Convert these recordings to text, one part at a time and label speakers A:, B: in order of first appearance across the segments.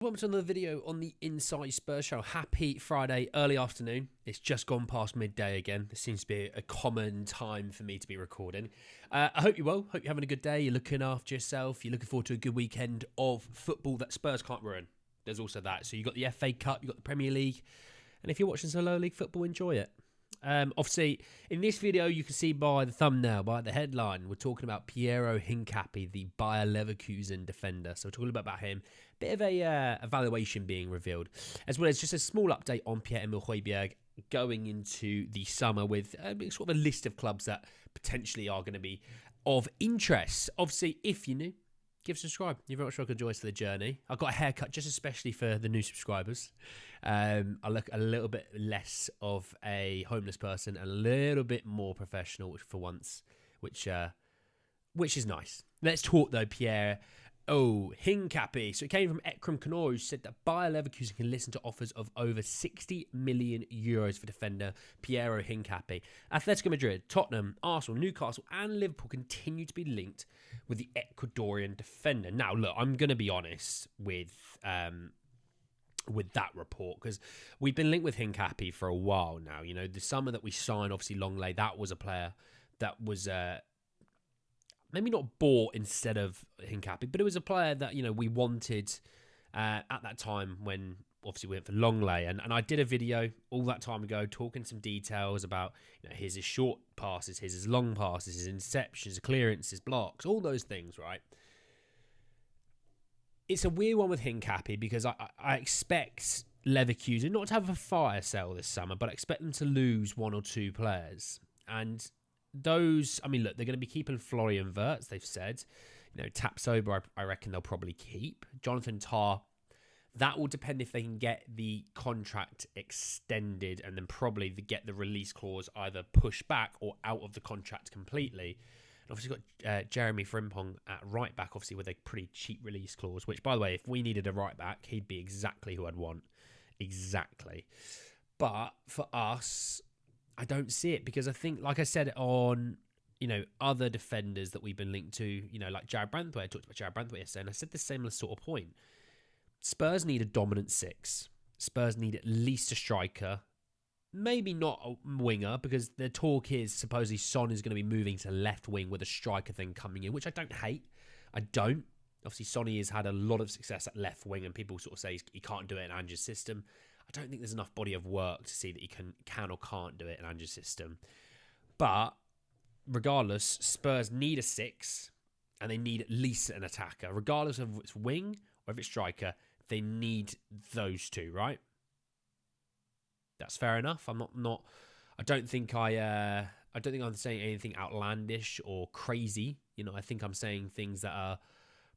A: Welcome to another video on the Inside Spurs show. Happy Friday, early afternoon. It's just gone past midday again. This seems to be a common time for me to be recording. I hope you're well. Hope you're having a good day. You're looking after yourself. You're looking forward to a good weekend of football that Spurs can't ruin. There's also that. So you've got the FA Cup, you've got the Premier League. And if you're watching some lower league football, enjoy it. Obviously, in this video, you can see by the thumbnail, by the headline, we're talking about Piero Hincapié, the Bayer Leverkusen defender. So we're talking about him. Bit of a evaluation being revealed, as well as just a small update on Pierre-Emile Hojbjeg going into the summer with sort of a list of clubs that potentially are going to be of interest. Obviously, if you're new, give a subscribe. You're very much welcome to join us for the journey. I've got a haircut just especially for the new subscribers. I look a little bit less of a homeless person and a little bit more professional for once, which is nice. Let's talk though, Pierre. Hincapie. So it came from Ekrem Kanor, who said that Bayer Leverkusen can listen to offers of over 60 million euros for defender Piero Hincapié. Atletico Madrid, Tottenham, Arsenal, Newcastle and Liverpool continue to be linked with the Ecuadorian defender. Now, look, I'm going to be honest with that report, because we've been linked with Hincapie for a while now. You know, the summer that we signed, obviously Longley, that was a player that was maybe not bought instead of Hincapie, but it was a player that, you know, we wanted at that time when obviously we went for Longley. And I did a video all that time ago talking some details about, you know, his short passes, his long passes, his interceptions, his clearances, blocks, all those things, right? It's a weird one with Hincapie because I expect Leverkusen not to have a fire sale this summer, but I expect them to lose one or two players. And those, I mean, look, they're going to be keeping Florian Wirtz, they've said. You know, Tapsoba, I reckon they'll probably keep. Jonathan Tah, that will depend if they can get the contract extended and then probably get the release clause either pushed back or out of the contract completely. And obviously got Jeremy Frimpong at right back, obviously with a pretty cheap release clause, which, by the way, if we needed a right back, he'd be exactly who I'd want. Exactly. But for us, I don't see it, because I think, like I said on, you know, other defenders that we've been linked to, you know, like Jared Branthwaite. I talked about Jared Branthwaite yesterday, and I said the similar sort of point. Spurs need a dominant six. Spurs need at least a striker, maybe not a winger, because the talk is supposedly Son is going to be moving to left wing with a striker thing coming in, which I don't hate. I don't. Obviously, Sonny has had a lot of success at left wing, and people sort of say he can't do it in Ange's system. I don't think there's enough body of work to see that he can or can't do it in Ange's system. But regardless, Spurs need a six, and they need at least an attacker. Regardless of if it's wing or if it's striker, they need those two, right? That's fair enough. I don't think I'm saying anything outlandish or crazy. You know, I think I'm saying things that are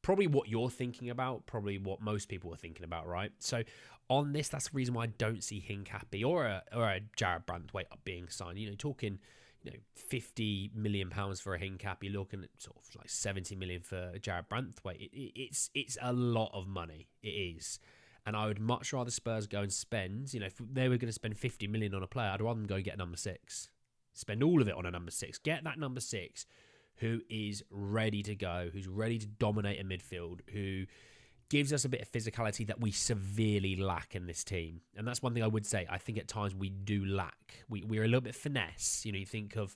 A: probably what you're thinking about, probably what most people are thinking about, right? So on this, that's the reason why I don't see Hincapie or a Jared Branthwaite being signed. You know, talking, you know, £50 million for a Hincapie, looking at sort of like 70 million for Jared Branthwaite. It's a lot of money. It is. And I would much rather Spurs go and spend, you know, if they were going to spend 50 million on a player, I'd rather them go get a number six. Spend all of it on a number six. Get that number six who is ready to go, who's ready to dominate a midfield, who gives us a bit of physicality that we severely lack in this team. And that's one thing I would say. I think at times we do lack. We're a little bit finesse. You know, you think of,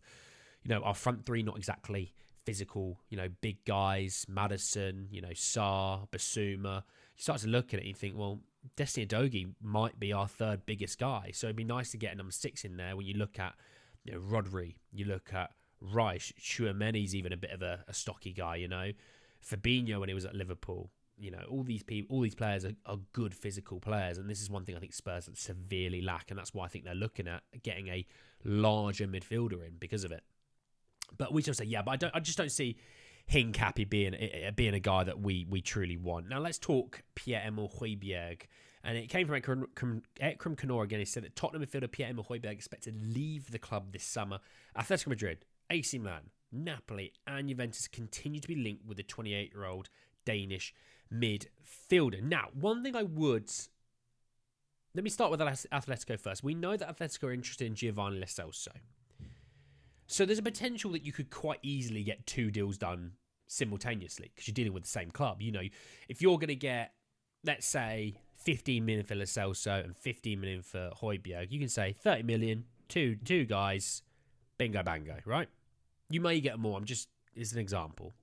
A: you know, our front three, not exactly physical, you know, big guys, Maddison, you know, Sarr, Basuma. You start to look at it and you think, well, Destiny Udogie might be our third biggest guy. So it'd be nice to get a number six in there when you look at, you know, Rodri, you look at Rice, Tchouameni's even a bit of a stocky guy, you know. Fabinho when he was at Liverpool, you know, all these players are good physical players, and this is one thing I think Spurs severely lack, and that's why I think they're looking at getting a larger midfielder in because of it. But we just say, yeah, but I just don't see Hincapie being a guy that we truly want. Now let's talk Pierre-Emile Hojbjeg. And it came from Ekrem Kanor again. He said that Tottenham midfielder Pierre-Emile Hojbjeg expected to leave the club this summer. Atletico Madrid, AC Milan, Napoli and Juventus continue to be linked with the 28-year-old Danish midfielder. Now, one thing let me start with Atletico first. We know that Atletico are interested in Giovanni Lo Celso. So there's a potential that you could quite easily get two deals done simultaneously because you're dealing with the same club. You know, if you're going to get let's say 15 million for Lo Celso and 15 million for Hojbjerg, you can say 30 million, two guys, bingo bango, right? You may get more. I'm just, as an example.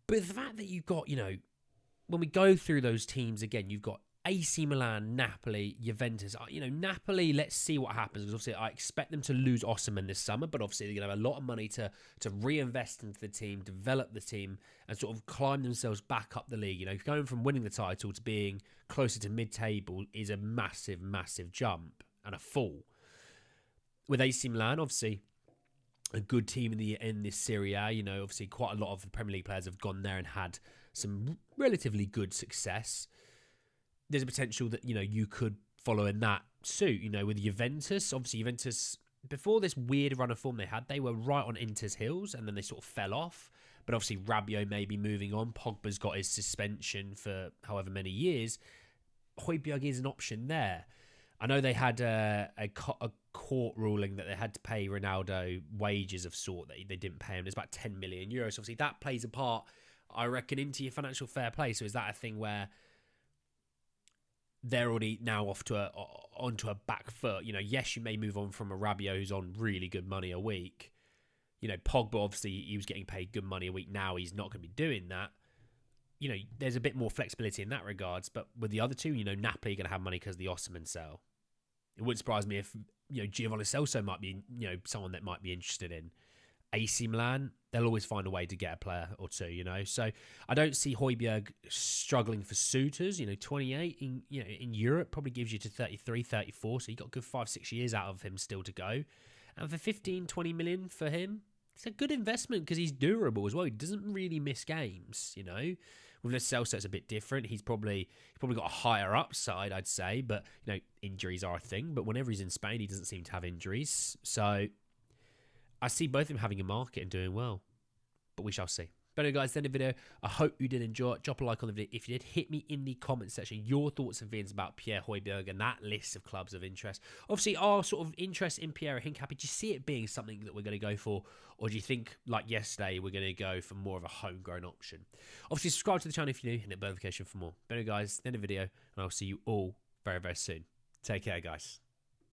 A: But the fact that you've got, when we go through those teams again, you've got AC Milan, Napoli, Juventus. Napoli, let's see what happens. Because obviously I expect them to lose Osimhen this summer, but obviously they're going to have a lot of money to reinvest into the team, develop the team, and sort of climb themselves back up the league. Going from winning the title to being closer to mid-table is a massive, massive jump and a fall. With AC Milan, obviously a good team in this Serie A. Obviously quite a lot of the Premier League players have gone there and had some relatively good success. There's a potential that, you could follow in that suit, with Juventus. Obviously, Juventus, before this weird run of form they had, they were right on Inter's heels, and then they sort of fell off. But obviously, Rabiot may be moving on. Pogba's got his suspension for however many years. Hojbjerg is an option there. I know they had a court ruling that they had to pay Ronaldo wages of sort that they didn't pay him. It's about 10 million euros. Obviously, that plays a part, I reckon, into your financial fair play. So is that a thing where they're already now onto a back foot? Yes, you may move on from a Rabiot who's on really good money a week. Pogba, obviously, he was getting paid good money a week. Now he's not going to be doing that. There's a bit more flexibility in that regards. But with the other two, Napoli are going to have money because of the Osimhen sale. It wouldn't surprise me if, Giovanni Celso might be, someone that might be interested in. AC Milan, they'll always find a way to get a player or two, So I don't see Hojbjerg struggling for suitors. 28 in Europe probably gives you to 33, 34. So you've got a good 5-6 years out of him still to go. And for 15, 20 million for him, it's a good investment because he's durable as well. He doesn't really miss games, With Lo Celso, it's a bit different. He's probably got a higher upside, I'd say. But, injuries are a thing. But whenever he's in Spain, he doesn't seem to have injuries. So I see both of them having a market and doing well. But we shall see. But anyway, guys, the end of the video. I hope you did enjoy it. Drop a like on the video. If you did, hit me in the comment section your thoughts and feelings about Pierre Hojbjerg and that list of clubs of interest. Obviously, our sort of interest in Piero Hincapié, do you see it being something that we're going to go for? Or do you think, like yesterday, we're going to go for more of a homegrown option? Obviously, subscribe to the channel if you're new and hit the notification for more. But anyway, guys, the end of the video. And I'll see you all very, very soon. Take care, guys.